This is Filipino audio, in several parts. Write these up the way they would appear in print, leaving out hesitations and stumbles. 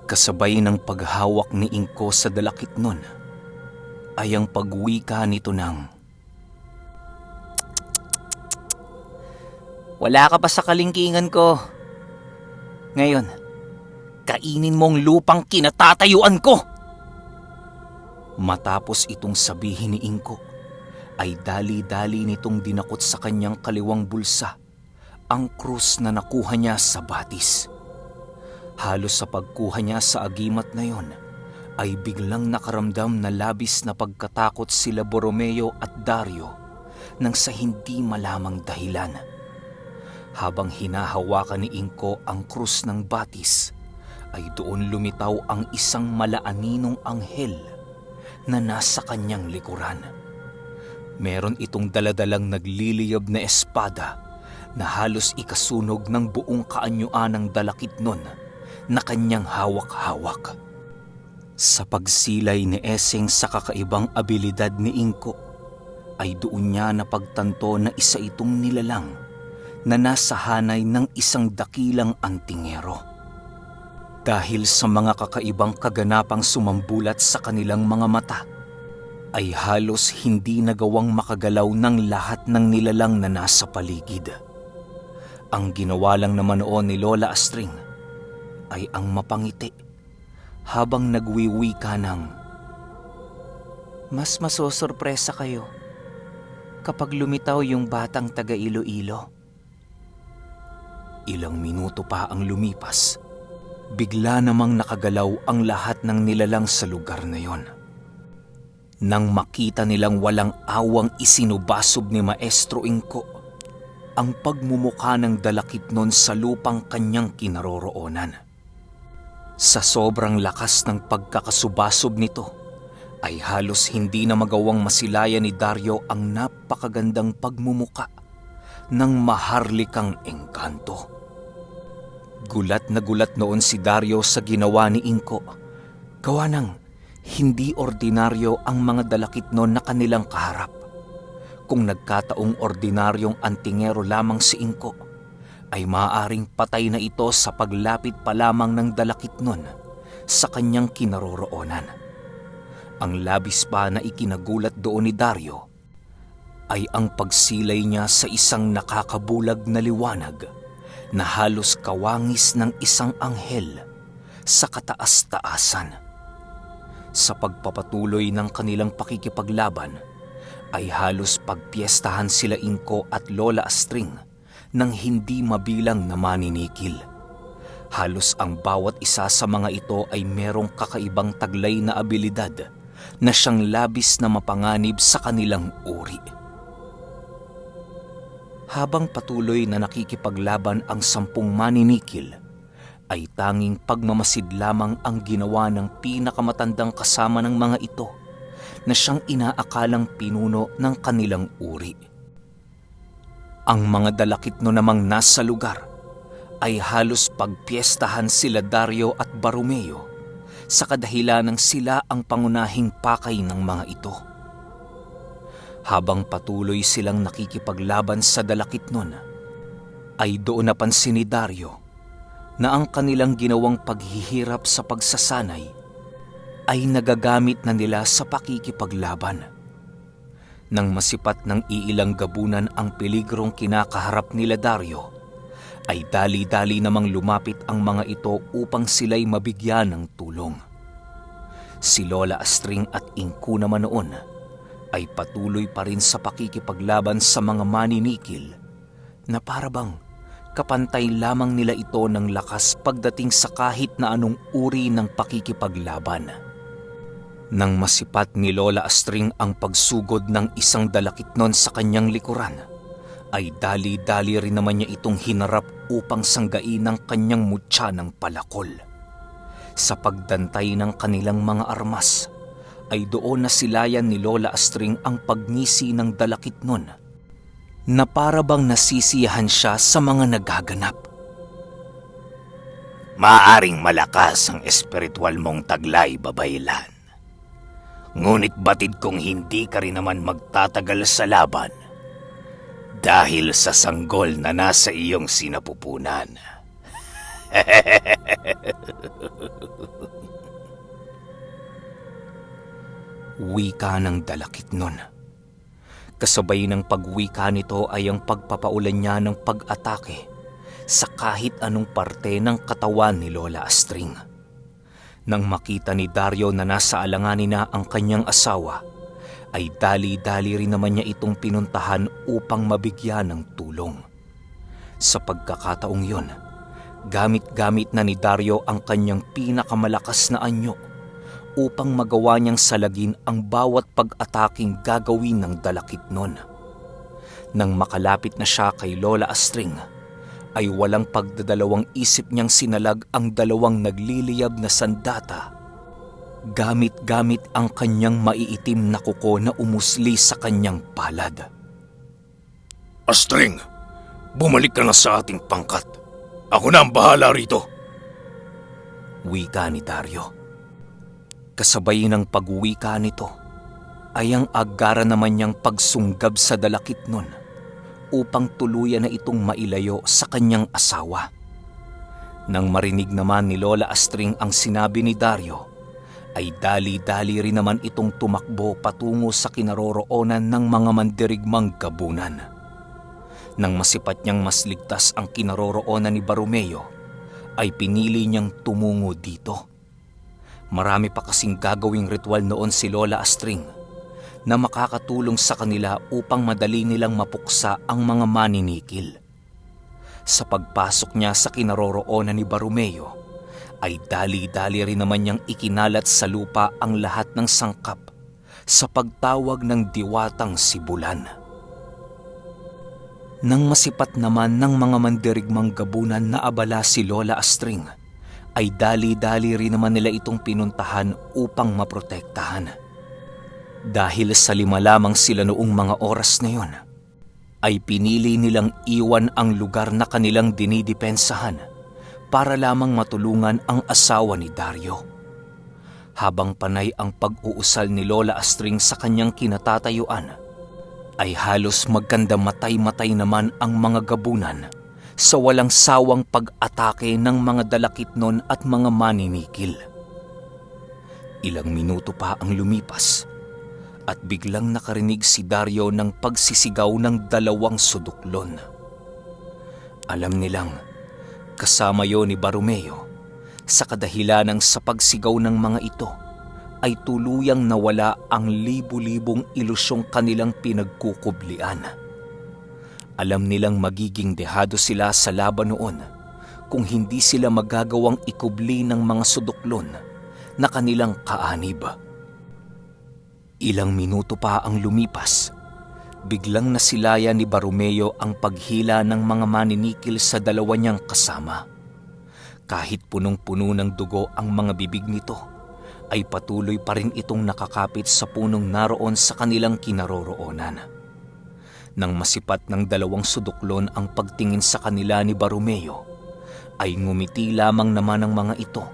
Kasabay ng paghawak ni Inko sa dalakit nun ay ang pagwika nito ng, "Wala ka pa sa kalingkingan ko. Ngayon, kainin mo ang lupang kinatatayuan ko." Matapos itong sabihin ni Inko, ay dali-dali nitong dinakot sa kanyang kaliwang bulsa ang krus na nakuha niya sa batis. Halos sa pagkuha niya sa agimat na yon, ay biglang nakaramdam na labis na pagkatakot sila Borromeo at Dario nang sa hindi malamang dahilan. Habang hinahawakan ni Inko ang krus ng batis, ay doon lumitaw ang isang malaaninong anghel na nasa kanyang likuran. Meron itong daladalang nagliliyab na espada na halos ikasunog ng buong kaanyuan ng dalakit nun na kanyang hawak-hawak. Sa pagsilay ni Eseng sa kakaibang abilidad ni Inko, ay doon niya napagtanto na isa itong nilalang na nasa hanay ng isang dakilang antingero. Dahil sa mga kakaibang kaganapang sumambulat sa kanilang mga mata, ay halos hindi nagawang makagalaw ng lahat ng nilalang na nasa paligid. Ang ginawa lang naman noon ni Lola Astring ay ang mapangiti habang nagwiwika ng, "Mas masosorpresa kayo kapag lumitaw yung batang taga Iloilo." Ilang minuto pa ang lumipas, bigla namang nakagalaw ang lahat ng nilalang sa lugar na yon. Nang makita nilang walang awang isinubasob ni Maestro Inko ang pagmumukha ng dalakit nun sa lupang kanyang kinaroroonan. Sa sobrang lakas ng pagkakasubasob nito, ay halos hindi na magawang masilayan ni Dario ang napakagandang pagmumuka ng maharlikang engkanto. Gulat na gulat noon si Dario sa ginawa ni Inko, gawa ng hindi ordinaryo ang mga dalakit noon na kanilang kaharap. Kung nagkataong ordinaryong antingero lamang si Inko, ay maaaring patay na ito sa paglapit pa lamang ng dalakit noon sa kanyang kinaroroonan. Ang labis pa na ikinagulat doon ni Dario ay ang pagsilay niya sa isang nakakabulag na liwanag na halos kawangis ng isang anghel sa kataas-taasan. Sa pagpapatuloy ng kanilang pakikipaglaban, ay halos pagpiestahan sila Inko at Lola Astring nang hindi mabilang na maninikil. Halos ang bawat isa sa mga ito ay merong kakaibang taglay na abilidad na siyang labis na mapanganib sa kanilang uri. Habang patuloy na nakikipaglaban ang 10 maninikil, ay tanging pagmamasid lamang ang ginawa ng pinakamatandang kasama ng mga ito na siyang inaakalang pinuno ng kanilang uri. Ang mga dalakit no namang nasa lugar ay halos pagpiestahan sila Dario at Barromeo sa kadahilanang sila ang pangunahing pakay ng mga ito. Habang patuloy silang nakikipaglaban sa dalakit nun, ay doon napansin ni Dario na ang kanilang ginawang paghihirap sa pagsasanay ay nagagamit na nila sa pakikipaglaban. Nang masipat ng iilang gabunan ang peligrong kinakaharap nila Dario, ay dali-dali namang lumapit ang mga ito upang sila'y mabigyan ng tulong. Si Lola Astring at Inko naman noon ay patuloy pa rin sa pakikipaglaban sa mga maninikil na parabang kapantay lamang nila ito ng lakas pagdating sa kahit na anong uri ng pakikipaglaban. Nang masipat ni Lola Astring ang pagsugod ng isang dalakit nun sa kanyang likuran, ay dali-dali rin naman niya itong hinarap upang sanggain ang kanyang mutya ng palakol. Sa pagdantay ng kanilang mga armas, ay doon nasilayan ni Lola Astring ang pagngisi ng dalakit nun, na parabang nasisiyahan siya sa mga nagaganap. "Maaring malakas ang espiritual mong taglay, babaylan. Ngunit batid kong hindi ka rin naman magtatagal sa laban dahil sa sanggol na nasa iyong sinapupunan." Wika ng dalakit nun. Kasabay ng pagwika nito ay ang pagpapaulan niya ng pag-atake sa kahit anong parte ng katawan ni Lola Astring. Nang makita ni Dario na nasa alanganin na ang kanyang asawa, ay dali-dali rin naman niya itong pinuntahan upang mabigyan ng tulong. Sa pagkakataong yon, gamit-gamit na ni Dario ang kanyang pinakamalakas na anyo upang magawa niyang salagin ang bawat pag-ataking gagawin ng dalakit nun. Nang makalapit na siya kay Lola Astring, ay walang pagdadalawang isip niyang sinalag ang dalawang nagliliyab na sandata. Gamit-gamit ang kanyang maiitim na kuko na umusli sa kanyang palad. Astring, bumalik ka na sa ating pangkat. Ako na ang bahala rito. Wika ni Dario. Kasabay ng pagwika nito, ay ang agara naman niyang pagsunggab sa dalakit nun upang tuluyan na itong mailayo sa kanyang asawa. Nang marinig naman ni Lola Astring ang sinabi ni Dario, ay dali-dali rin naman itong tumakbo patungo sa kinaroroonan ng mga mandirigmang gabunan. Nang masipat niyang mas ligtas ang kinaroroonan ni Barumeo, ay pinili niyang tumungo dito. Marami pa kasing gagawing ritual noon si Lola Astring na makakatulong sa kanila upang madali nilang mapuksa ang mga maninikil. Sa pagpasok niya sa kinaroroonan ni Barumeo, ay dali-dali rin naman niyang ikinalat sa lupa ang lahat ng sangkap sa pagtawag ng diwatang sibulan. Nang masipat naman ng mga mandirigmang gabunan na abala si Lola Astring, ay dali-dali rin naman nila itong pinuntahan upang maprotektahan. Dahil sa 5 lamang sila noong mga oras na yon, ay pinili nilang iwan ang lugar na kanilang dinidepensahan para lamang matulungan ang asawa ni Dario. Habang panay ang pag-uusal ni Lola Astring sa kanyang kinatatayuan, ay halos magkandamatay-matay naman ang mga gabunan sa walang sawang pag-atake ng mga dalakit nun at mga maninikil. Ilang minuto pa ang lumipas at biglang nakarinig si Dario ng pagsisigaw ng 2 suduklon. Alam nilang kasama yon ni Barumeo sa kadahilanang sa pagsigaw ng mga ito ay tuluyang nawala ang libu-libong ilusyong kanilang pinagkukublian. Alam nilang magiging dehado sila sa laban noon kung hindi sila magagawang ikubli ng mga suduklon na kanilang kaanib. Ilang minuto pa ang lumipas, biglang nasilaya ni Barumeo ang paghila ng mga maninikil sa 2 niyang kasama. Kahit punong-puno ng dugo ang mga bibig nito, ay patuloy pa rin itong nakakapit sa punong naroon sa kanilang kinaroroonan. Nang masipat ng 2 suduklon ang pagtingin sa kanila ni Barumeo, ay ngumiti lamang naman ang mga ito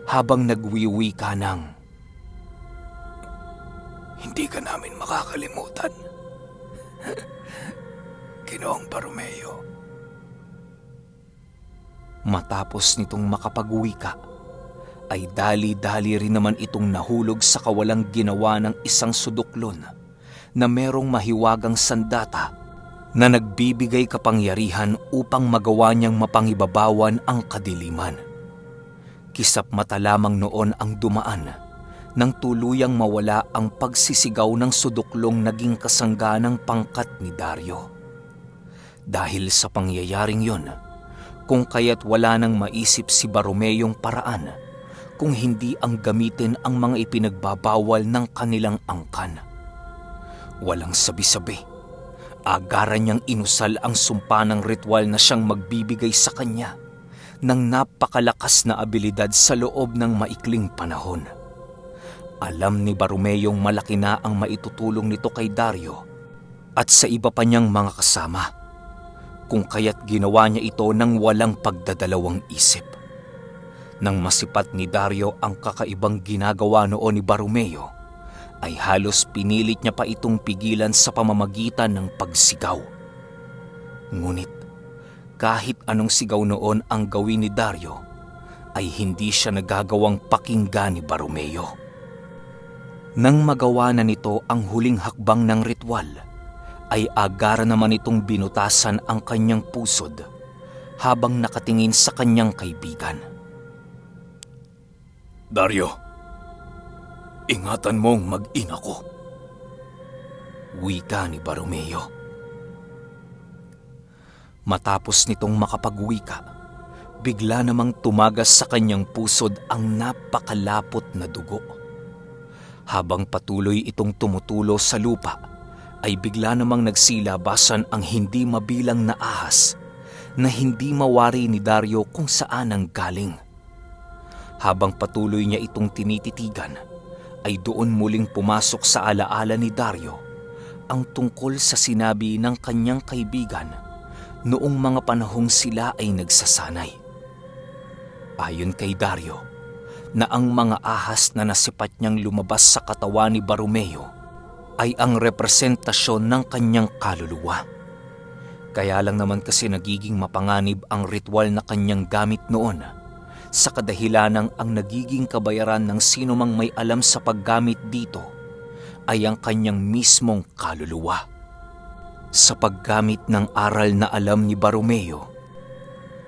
habang nagwiwika ng, Hindi ka namin makakalimutan, Ginoong Barumeo. Matapos nitong makapagwika, ay dali-dali rin naman itong nahulog sa kawalang ginawa ng isang suduklon na merong mahiwagang sandata na nagbibigay kapangyarihan upang magawa niyang mapangibabawan ang kadiliman. Kisap mata lamang noon ang dumaan nang tuluyang mawala ang pagsisigaw ng suduklong naging kasangga ng pangkat ni Dario. Dahil sa pangyayaring yon, kung kaya't wala nang maisip si Baromeong paraan kung hindi ang gamitin ang mga ipinagbabawal ng kanilang angkan. Walang sabi-sabi, agaran niyang inusal ang sumpa ng ritual na siyang magbibigay sa kanya ng napakalakas na abilidad sa loob ng maikling panahon. Alam ni Baromeong malaki na ang maitutulong nito kay Dario at sa iba pa niyang mga kasama, kung kaya't ginawa niya ito ng walang pagdadalawang isip. Nang masipat ni Dario ang kakaibang ginagawa noon ni Baromeo, ay halos pinilit niya pa itong pigilan sa pamamagitan ng pagsigaw. Ngunit kahit anong sigaw noon ang gawin ni Dario, ay hindi siya nagagawang pakinggan ni Baromeo. Nang magawa na nito ang huling hakbang ng ritual, ay agara naman itong binutasan ang kanyang pusod habang nakatingin sa kanyang kaibigan. Dario, ingatan mong mag-ina ko. Wika ni Baromeo. Matapos nitong makapagwika, bigla namang tumagas sa kanyang pusod ang napakalapot na dugo. Habang patuloy itong tumutulo sa lupa, ay bigla namang nagsilabasan ang hindi mabilang na ahas na hindi mawari ni Dario kung saan ang galing. Habang patuloy niya itong tinititigan, ay doon muling pumasok sa alaala ni Dario ang tungkol sa sinabi ng kanyang kaibigan noong mga panahong sila ay nagsasanay. Ayon kay Dario, na ang mga ahas na nasipat niyang lumabas sa katawan ni Baromeo ay ang representasyon ng kanyang kaluluwa. Kaya lang naman kasi nagiging mapanganib ang ritual na kanyang gamit noon sa kadahilanang ang nagiging kabayaran ng sino mang may alam sa paggamit dito ay ang kanyang mismong kaluluwa. Sa paggamit ng aral na alam ni Baromeo,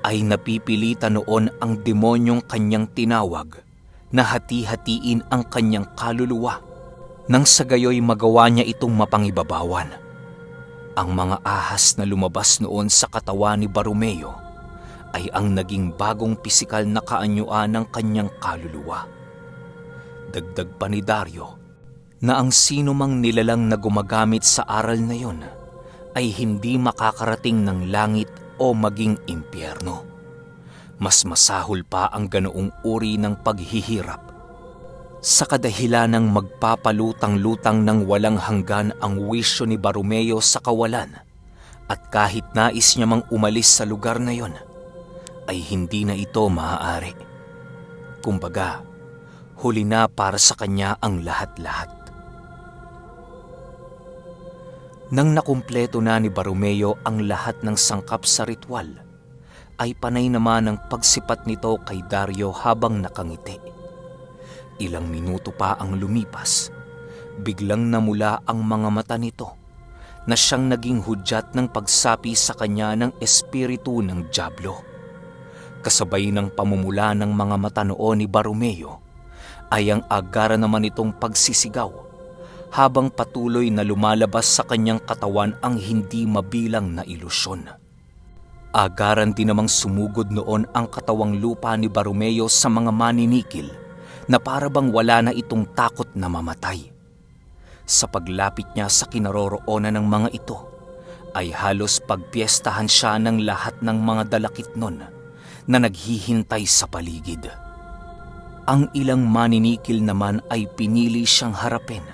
ay napipilitan noon ang demonyong kanyang tinawag na hati-hatiin ang kanyang kaluluwa nang sa gayoy magawa niya itong mapangibabawan. Ang mga ahas na lumabas noon sa katawan ni Baromeo ay ang naging bagong pisikal na kaanyuan ng kanyang kaluluwa. Dagdag pa ni Dario na ang sino mang nilalang na gumagamit sa aral na yon ay hindi makakarating ng langit o maging impyerno. Mas masahol pa ang ganoong uri ng paghihirap sa kadahilanang magpapalutang-lutang ng walang hanggan ang wisyo ni Baromeo sa kawalan, at kahit nais niya mang umalis sa lugar na yon, ay hindi na ito maaari. Kumbaga, huli na para sa kanya ang lahat-lahat. Nang nakumpleto na ni Baromeo ang lahat ng sangkap sa ritual, ay panay naman ang pagsipat nito kay Dario habang nakangiti. Ilang minuto pa ang lumipas, biglang namula ang mga mata nito na siyang naging hudyat ng pagsapi sa kanya ng espiritu ng dyablo. Kasabay ng pamumula ng mga mata noon ni Baromeo, ay ang agara naman itong pagsisigaw habang patuloy na lumalabas sa kanyang katawan ang hindi mabilang na ilusyon. Agaran din namang sumugod noon ang katawang lupa ni Baromeo sa mga maninikil na parabang wala na itong takot na mamatay. Sa paglapit niya sa kinaroroonan ng mga ito, ay halos pagpiestahan siya ng lahat ng mga dalakit nun na naghihintay sa paligid. Ang ilang maninikil naman ay pinili siyang harapin,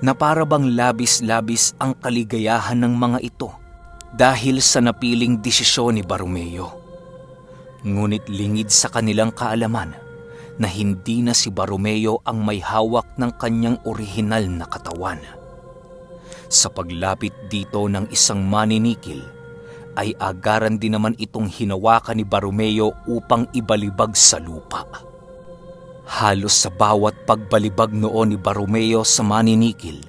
na parabang labis-labis ang kaligayahan ng mga ito dahil sa napiling desisyon ni Baromeo. Ngunit lingid sa kanilang kaalaman na hindi na si Baromeo ang may hawak ng kanyang orihinal na katawan. Sa paglapit dito ng isang maninikil, ay agaran din naman itong hinawakan ni Baromeo upang ibalibag sa lupa. Halos sa bawat pagbalibag noon ni Baromeo sa maninikil,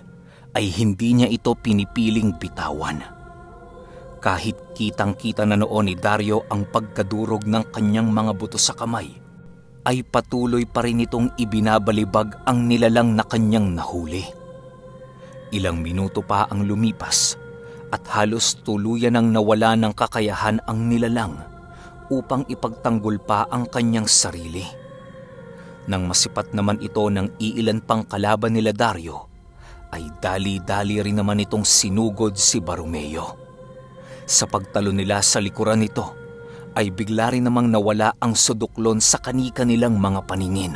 ay hindi niya ito pinipiling bitawan. Kahit kitang-kita na noon ni Dario ang pagkadurog ng kanyang mga buto sa kamay, ay patuloy pa rin itong ibinabalibag ang nilalang na kanyang nahuli. Ilang minuto pa ang lumipas at halos tuluyan ang nawala ng kakayahan ang nilalang upang ipagtanggol pa ang kanyang sarili. Nang masipat naman ito ng iilan pang kalaban nila Dario, ay dali-dali rin naman itong sinugod si Baromeo. Sa pagtalo nila sa likuran nito, ay bigla rin namang nawala ang suduklon sa kani-kanilang mga paningin.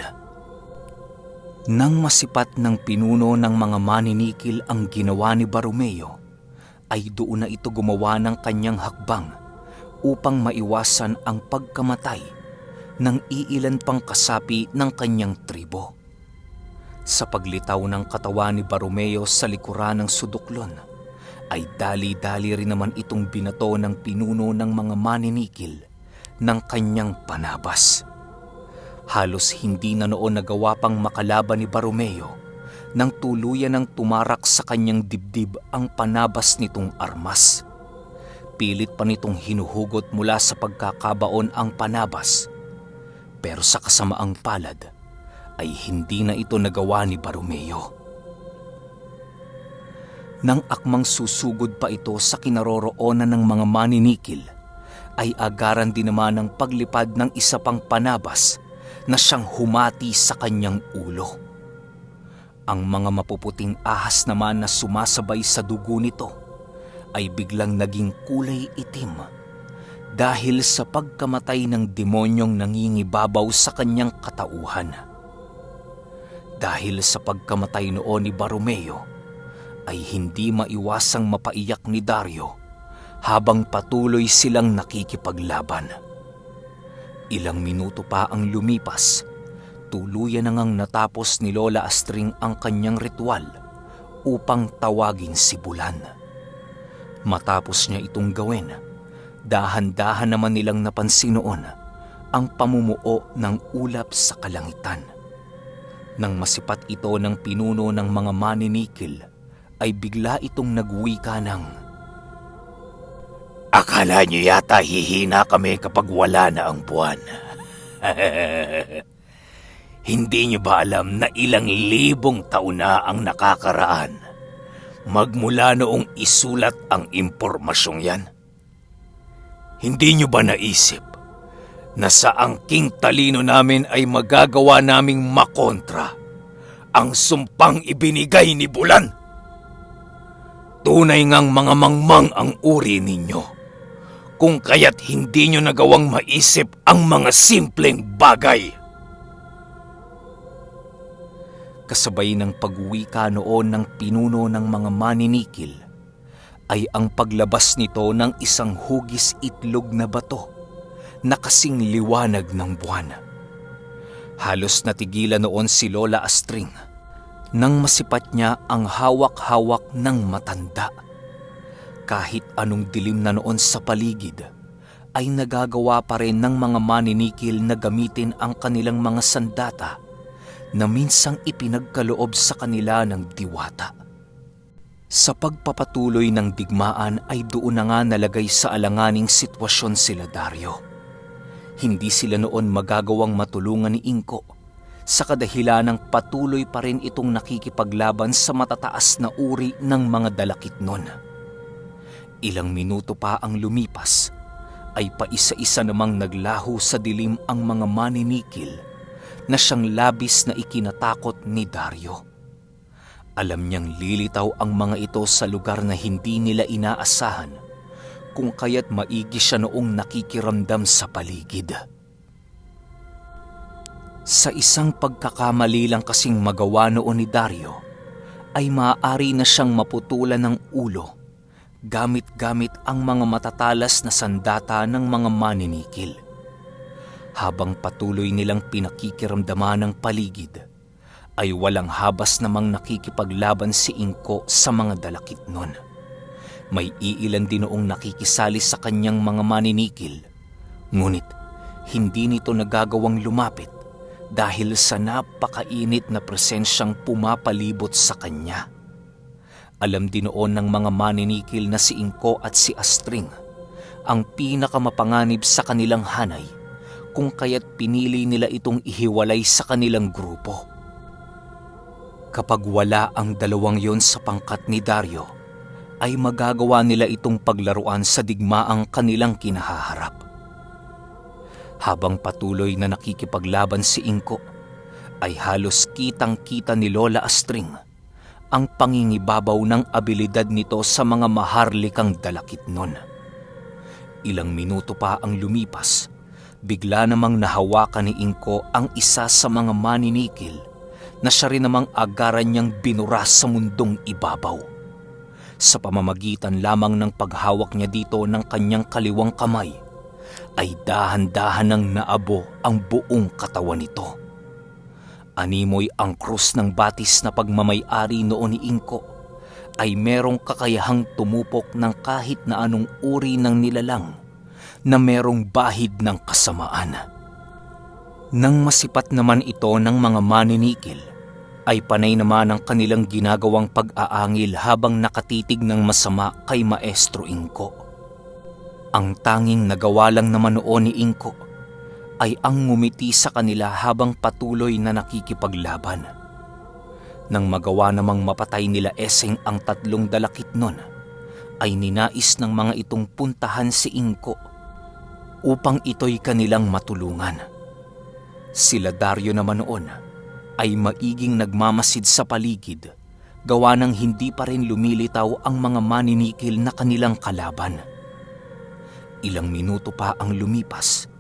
Nang masipat ng pinuno ng mga maninikil ang ginawa ni Baromeo, ay doon na ito gumawa ng kanyang hakbang upang maiwasan ang pagkamatay ng iilan pang kasapi ng kanyang tribo. Sa paglitaw ng katawan ni Baromeo sa likuran ng suduklon, ay dali-dali rin naman itong binato ng pinuno ng mga maninikil ng kanyang panabas. Halos hindi na noon nagawa pang makalaban ni Baromeo nang tuluyan ng tumarak sa kanyang dibdib ang panabas nitong armas. Pilit pa nitong hinuhugot mula sa pagkakabaon ang panabas, pero sa kasamaang palad ay hindi na ito nagawa ni Baromeo. Nang akmang susugod pa ito sa kinaroroonan ng mga maninikil, ay agaran din naman ang paglipad ng isa pang panabas na siyang humati sa kanyang ulo. Ang mga mapuputing ahas naman na sumasabay sa dugo nito ay biglang naging kulay itim dahil sa pagkamatay ng demonyong nangingibabaw sa kanyang katauhan. Dahil sa pagkamatay noon ni Baromeo, ay hindi maiwasang mapaiyak ni Dario habang patuloy silang nakikipaglaban. Ilang minuto pa ang lumipas, tuluyan na ngang natapos ni Lola Astring ang kanyang ritual upang tawagin si Bulan. Matapos niya itong gawin, dahan-dahan naman nilang napansin noon ang pamumuo ng ulap sa kalangitan. Nang masipat ito ng pinuno ng mga maninikil, ay bigla itong nagwika ng, Akala niyo yata hihina kami kapag wala na ang buwan. Hindi niyo ba alam na ilang libong taon na ang nakakaraan magmula noong isulat ang impormasyong yan? Hindi niyo ba naisip na sa angking talino namin ay magagawa naming makontra ang sumpang ibinigay ni Bulan? Tunay ngang mga mangmang ang uri ninyo, kung kaya't hindi nyo nagawang maisip ang mga simpleng bagay. Kasabay ng pagwika noon ng pinuno ng mga maninikil, ay ang paglabas nito ng isang hugis itlog na bato na kasing liwanag ng buwan. Halos natigilan noon si Lola Astring nang masipat niya ang hawak-hawak ng matanda. Kahit anong dilim na noon sa paligid, ay nagagawa pa rin ng mga maninikil na gamitin ang kanilang mga sandata na minsang ipinagkaloob sa kanila ng diwata. Sa pagpapatuloy ng digmaan ay doon na nga nalagay sa alanganing sitwasyon sila Dario. Hindi sila noon magagawang matulungan ni Inko sa kadahilan ng patuloy pa rin itong nakikipaglaban sa matataas na uri ng mga dalakitnon. Ilang minuto pa ang lumipas, ay paisa-isa namang naglaho sa dilim ang mga maninikil na siyang labis na ikinatakot ni Dario. Alam niyang lilitaw ang mga ito sa lugar na hindi nila inaasahan, kung kaya't maigi siya noong nakikiramdam sa paligid. Sa isang pagkakamali lang kasing magawa noon ni Dario, ay maaari na siyang maputulan ng ulo gamit-gamit ang mga matatalas na sandata ng mga maninikil. Habang patuloy nilang pinakikiramdaman ng paligid, ay walang habas namang nakikipaglaban si Inko sa mga dalakitnon. May iilan din noong nakikisali sa kanyang mga maninikil, ngunit hindi nito nagagawang lumapit dahil sa napakainit na presensyang pumapalibot sa kanya. Alam din noon ng mga maninikil na si Inko at si Astring ang pinakamapanganib sa kanilang hanay, kung kaya't pinili nila itong ihiwalay sa kanilang grupo. Kapag wala ang dalawang yon sa pangkat ni Dario, ay magagawa nila itong paglaruan sa digmaang kanilang kinahaharap. Habang patuloy na nakikipaglaban si Inko, ay halos kitang-kita ni Lola Astring ang pangingibabaw ng abilidad nito sa mga maharlikang dalakitnon. Ilang minuto pa ang lumipas, bigla namang nahawakan ni Inko ang isa sa mga maninikil na siya rin namang agaran niyang binura sa mundong ibabaw. Sa pamamagitan lamang ng paghawak niya dito ng kanyang kaliwang kamay, ay dahan-dahan nang naabo ang buong katawan nito. Animoy ang krus ng batis na pagmamay-ari noon ni Inko ay merong kakayahang tumupok ng kahit na anong uri ng nilalang na merong bahid ng kasamaan. Nang masipat naman ito ng mga maninikil, ay panay naman ang kanilang ginagawang pag-aangil habang nakatitig ng masama kay Maestro Inko. Ang tanging nagawa lang naman noon ni Inko ay ang ngumiti sa kanila habang patuloy na nakikipaglaban. Nang magawa namang mapatay nila Eseng ang 3 dalakit nun, ay ninais ng mga itong puntahan si Inko upang ito'y kanilang matulungan. Sila Dario naman noon ay maiging nagmamasid sa paligid, gawa ng hindi pa rin lumilitaw ang mga maninikil na kanilang kalaban. Ilang minuto pa ang lumipas,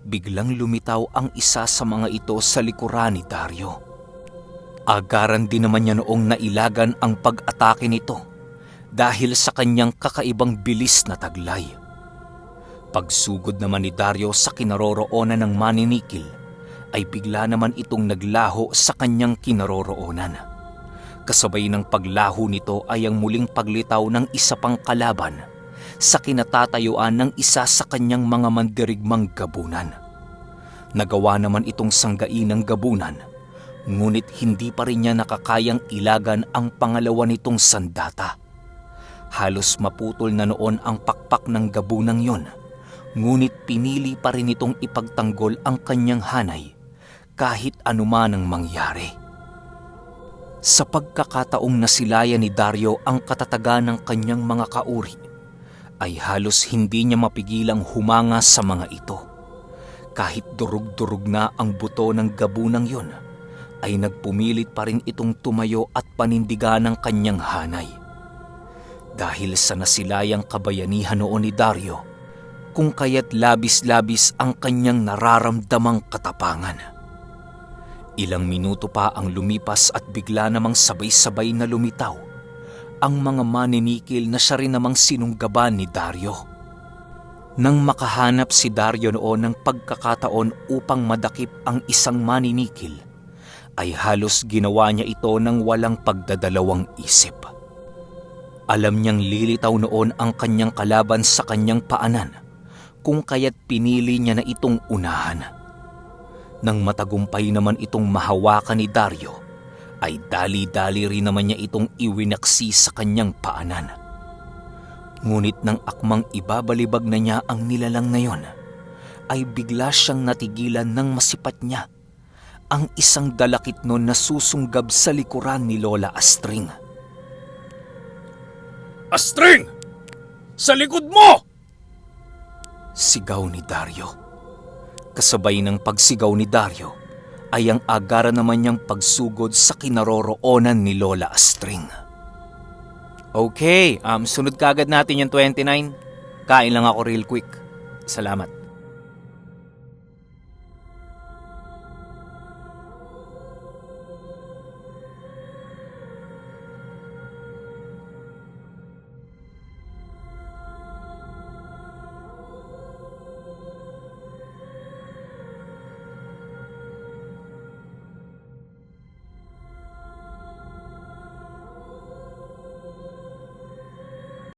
biglang lumitaw ang isa sa mga ito sa likuran ni Dario. Agaran din naman niya noong nailagan ang pag-atake nito dahil sa kanyang kakaibang bilis na taglay. Pagsugod naman ni Dario sa kinaroroonan ng maninikil, ay bigla naman itong naglaho sa kanyang kinaroroonan. Kasabay ng paglaho nito ay ang muling paglitaw ng isa pang kalaban sa kinatatayuan ng isa sa kanyang mga mandirigmang gabunan. Nagawa naman itong sanggain ng gabunan, ngunit hindi pa rin niya nakakayang ilagan ang pangalawa nitong sandata. Halos maputol na noon ang pakpak ng gabunang yon, ngunit pinili pa rin itong ipagtanggol ang kanyang hanay kahit anuman ang mangyari. Sa pagkakataong nasilayan ni Dario ang katatagan ng kanyang mga kauri, ay halos hindi niya mapigilang humanga sa mga ito. Kahit durug-durug na ang buto ng gabunang yon, ay nagpumilit pa rin itong tumayo at panindigan ng kanyang hanay. Dahil sa nasilayang kabayanihan noon ni Dario, kung kaya't labis-labis ang kanyang nararamdamang katapangan. Ilang minuto pa ang lumipas at bigla namang sabay-sabay na lumitaw ang mga maninikil na siya rin namang sinunggaban ni Dario. Nang makahanap si Dario noon ng pagkakataon upang madakip ang isang maninikil, ay halos ginawa niya ito ng walang pagdadalawang isip. Alam niyang lilitaw noon ang kanyang kalaban sa kanyang paanan, kung kaya't pinili niya na itong unahan. Nang matagumpay naman itong mahawakan ni Dario, ay dali-dali rin naman niya itong iwinaksi sa kanyang paanan. Ngunit nang akmang ibabalibag na niya ang nilalang na yon, ay bigla siyang natigilan nang masipat niya ang isang dalakit nun na susunggab sa likuran ni Lola Astring. Astring! Sa likod mo! Sigaw ni Dario. Kasabay ng pagsigaw ni Dario, ay ang agara naman niyang pagsugod sa kinaroroonan ni Lola Astring. Okay, sunod kagad natin yung 29. Kain lang ako real quick. Salamat.